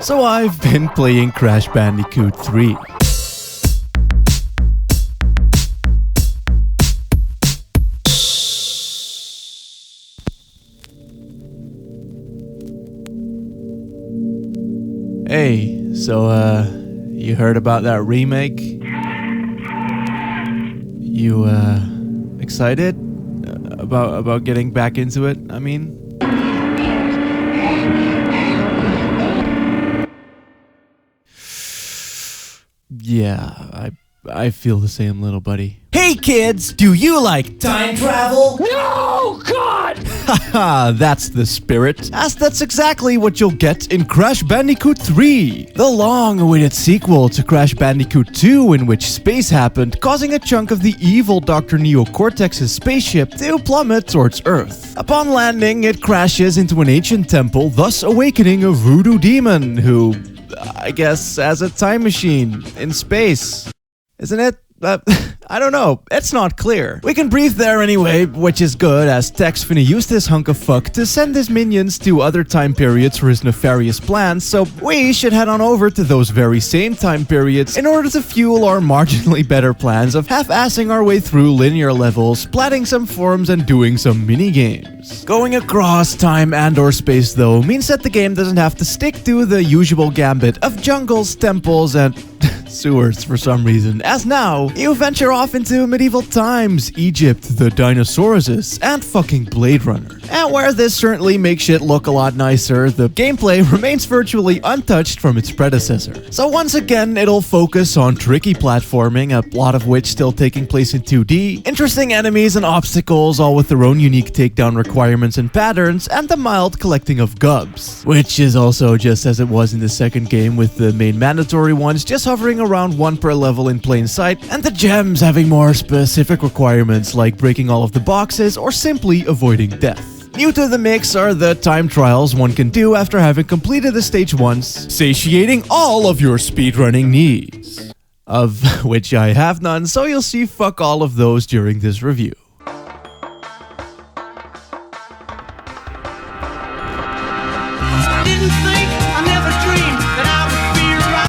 So I've been playing Crash Bandicoot 3. Hey, so you heard about that remake? You excited about getting back into it? I mean, yeah, I feel the same, little buddy. Hey kids, do you like time travel? No, God! Haha, that's the spirit. As that's exactly what you'll get in Crash Bandicoot 3, the long-awaited sequel to Crash Bandicoot 2, in which space happened, causing a chunk of the evil Dr. Neo Cortex's spaceship to plummet towards Earth. Upon landing, it crashes into an ancient temple, thus awakening a voodoo demon who, I guess, has a time machine in space. Isn't it? I don't know, it's not clear. We can breathe there anyway, which is good, as Tech's finna use this hunk of fuck to send his minions to other time periods for his nefarious plans, so we should head on over to those very same time periods in order to fuel our marginally better plans of half-assing our way through linear levels, splatting some forms, and doing some mini-games. Going across time and/or space, though, means that the game doesn't have to stick to the usual gambit of jungles, temples, and sewers for some reason, as now you venture off into medieval times, Egypt, the Dinosauruses, and fucking Blade Runner. And where this certainly makes shit look a lot nicer, the gameplay remains virtually untouched from its predecessor. So once again, it'll focus on tricky platforming, a lot of which still taking place in 2D, interesting enemies and obstacles, all with their own unique takedown requirements and patterns, and the mild collecting of gubs, which is also just as it was in the second game, with the main mandatory ones just hovering around one per level in plain sight, and the gems having more specific requirements like breaking all of the boxes or simply avoiding death. New to the mix are the time trials one can do after having completed the stage once, satiating all of your speedrunning needs. Of which I have none, so you'll see fuck all of those during this review.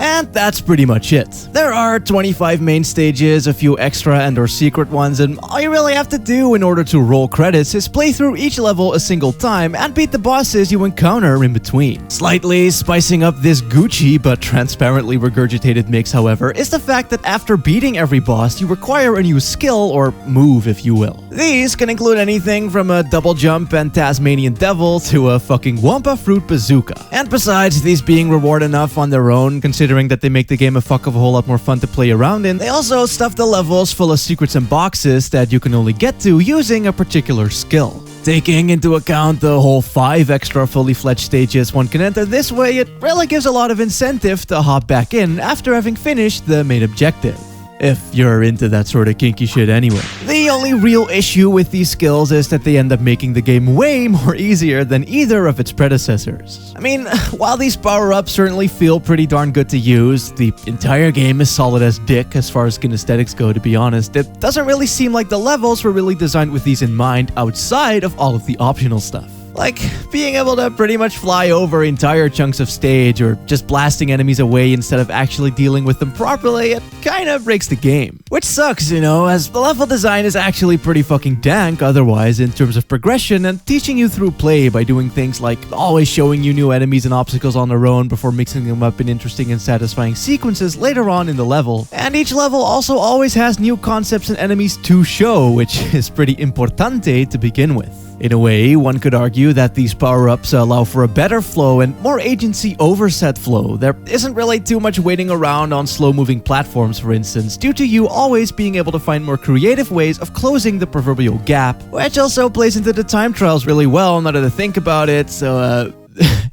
And that's pretty much it. There are 25 main stages, a few extra and/or secret ones, and all you really have to do in order to roll credits is play through each level a single time and beat the bosses you encounter in between. Slightly spicing up this Gucci but transparently regurgitated mix, however, is the fact that after beating every boss, you require a new skill, or move if you will. These can include anything from a double jump and Tasmanian Devil to a fucking Wampa Fruit Bazooka. And besides these being reward enough on their own, considering that they make the game a fuck of a whole lot more fun to play around in, they also stuff the levels full of secrets and boxes that you can only get to using a particular skill. Taking into account the whole 5 extra fully fledged stages one can enter this way, it really gives a lot of incentive to hop back in after having finished the main objective. If you're into that sort of kinky shit anyway. The only real issue with these skills is that they end up making the game way more easier than either of its predecessors. I mean, while these power-ups certainly feel pretty darn good to use, the entire game is solid as dick as far as kinesthetics go, to be honest. It doesn't really seem like the levels were really designed with these in mind outside of all of the optional stuff. Like being able to pretty much fly over entire chunks of stage, or just blasting enemies away instead of actually dealing with them properly. It kinda breaks the game. Which sucks, you know, as the level design is actually pretty fucking dank otherwise in terms of progression and teaching you through play by doing things like always showing you new enemies and obstacles on their own before mixing them up in interesting and satisfying sequences later on in the level. And each level also always has new concepts and enemies to show, which is pretty importante to begin with. In a way, one could argue that these power-ups allow for a better flow and more agency over set flow. There isn't really too much waiting around on slow-moving platforms, for instance, due to you always being able to find more creative ways of closing the proverbial gap, which also plays into the time trials really well now that I think about it, so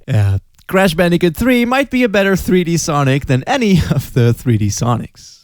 yeah. Crash Bandicoot 3 might be a better 3D Sonic than any of the 3D Sonics.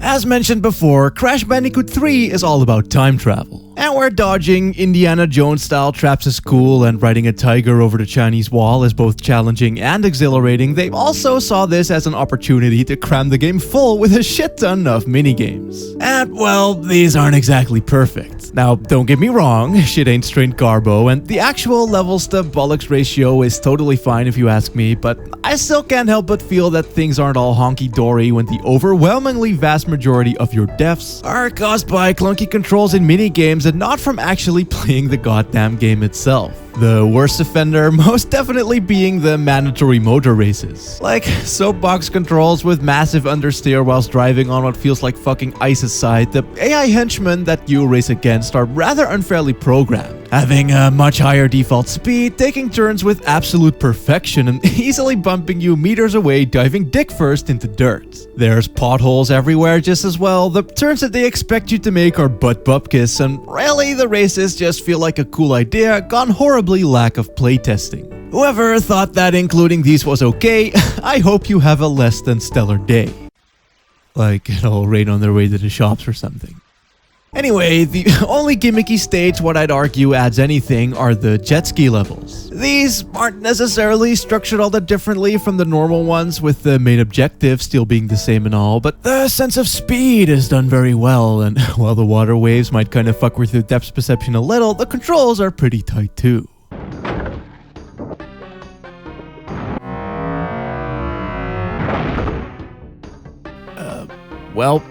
As mentioned before, Crash Bandicoot 3 is all about time travel. And And where dodging Indiana Jones style traps is cool and riding a tiger over the Chinese wall is both challenging and exhilarating, they also saw this as an opportunity to cram the game full with a shit ton of minigames. And well, these aren't exactly perfect. Now, don't get me wrong, shit ain't straight garbo, and the actual levels to bollocks ratio is totally fine if you ask me, but I still can't help but feel that things aren't all honky-dory when the overwhelmingly vast majority of your deaths are caused by clunky controls in minigames and not from actually playing the goddamn game itself. The worst offender most definitely being the mandatory motor races. Like soapbox controls with massive understeer whilst driving on what feels like fucking ice aside, the AI henchmen that you race against are rather unfairly programmed. Having a much higher default speed, taking turns with absolute perfection, and easily bumping you meters away diving dick first into dirt. There's potholes everywhere just as well, the turns that they expect you to make are butt bupkis, and really the races just feel like a cool idea gone horribly lack of playtesting. Whoever thought that including these was okay, I hope you have a less than stellar day. Like it'll rain on their way to the shops or something. Anyway, the only gimmicky stage what I'd argue adds anything are the jet ski levels. These aren't necessarily structured all that differently from the normal ones, with the main objective still being the same and all, but the sense of speed is done very well, and while the water waves might kind of fuck with your depth perception a little, the controls are pretty tight too. Well,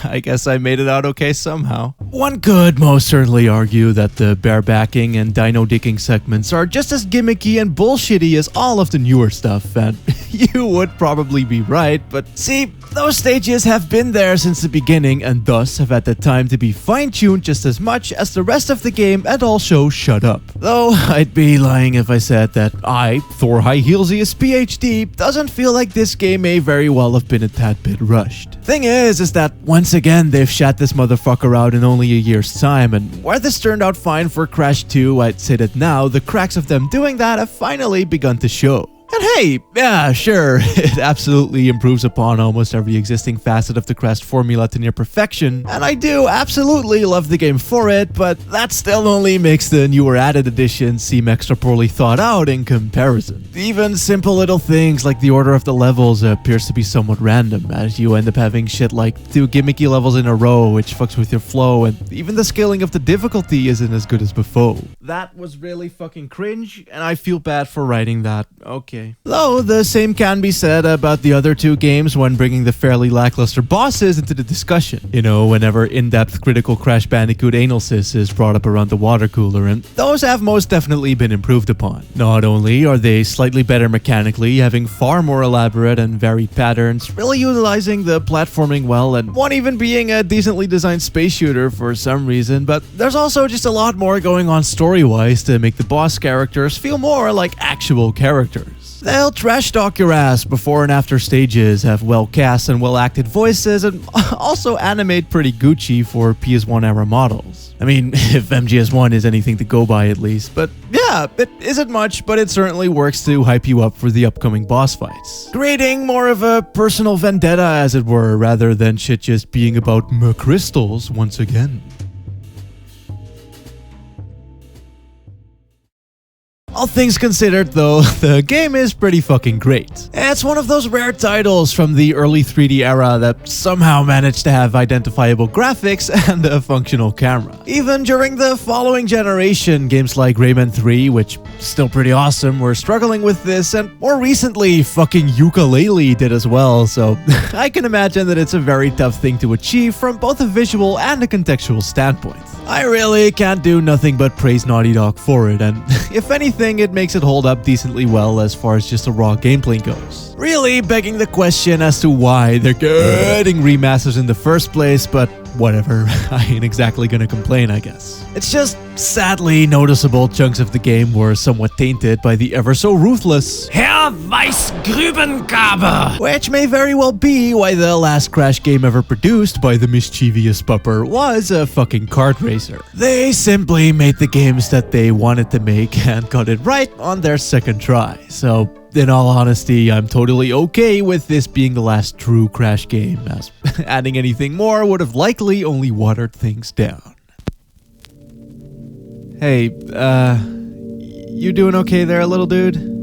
I guess I made it out okay somehow. One could most certainly argue that the barebacking and dino-dicking segments are just as gimmicky and bullshitty as all of the newer stuff, and you would probably be right, but see, those stages have been there since the beginning and thus have had the time to be fine-tuned just as much as the rest of the game and also shut up. Though I'd be lying if I said that I, ThorHighheels' PhD, doesn't feel like this game may very well have been a tad bit rushed. Thing is that once again they've shat this motherfucker out in only a year's time, and where this turned out fine for Crash 2, I'd say that now the cracks of them doing that have finally begun to show. And hey, yeah, sure, it absolutely improves upon almost every existing facet of the Crash formula to near perfection, and I do absolutely love the game for it, but that still only makes the newer added editions seem extra poorly thought out in comparison. Even simple little things like the order of the levels appears to be somewhat random, as you end up having shit like 2 gimmicky levels in a row which fucks with your flow, and even the scaling of the difficulty isn't as good as before. That was really fucking cringe, and I feel bad for writing that. Okay. Though the same can be said about the other 2 games when bringing the fairly lackluster bosses into the discussion. You know, whenever in-depth critical Crash Bandicoot analysis is brought up around the water cooler, and those have most definitely been improved upon. Not only are they slightly better mechanically, having far more elaborate and varied patterns, really utilizing the platforming well, and one even being a decently designed space shooter for some reason, but there's also just a lot more going on story-wise to make the boss characters feel more like actual characters. They'll trash talk your ass before and after stages, have well-cast and well-acted voices, and also animate pretty Gucci for PS1 era models. I mean, if MGS1 is anything to go by at least, but yeah, it isn't much, but it certainly works to hype you up for the upcoming boss fights. Creating more of a personal vendetta, as it were, rather than shit just being about crystals once again. All things considered though, the game is pretty fucking great. It's one of those rare titles from the early 3D era that somehow managed to have identifiable graphics and a functional camera. Even during the following generation, games like Rayman 3, which still pretty awesome, were struggling with this, and more recently, fucking Yooka-Laylee did as well, so I can imagine that it's a very tough thing to achieve from both a visual and a contextual standpoint. I really can't do nothing but praise Naughty Dog for it, and if anything, it makes it hold up decently well as far as just the raw gameplay goes. Really begging the question as to why they're getting remasters in the first place, but whatever, I ain't exactly gonna complain, I guess. It's just sadly noticeable chunks of the game were somewhat tainted by the ever so ruthless Herr Weißgrubengabe, which may very well be why the last Crash game ever produced by the mischievous pupper was a fucking kart racer. They simply made the games that they wanted to make and got it right on their second try, so in all honesty, I'm totally okay with this being the last true Crash game, as adding anything more would have likely only watered things down. Hey, you doing okay there, little dude?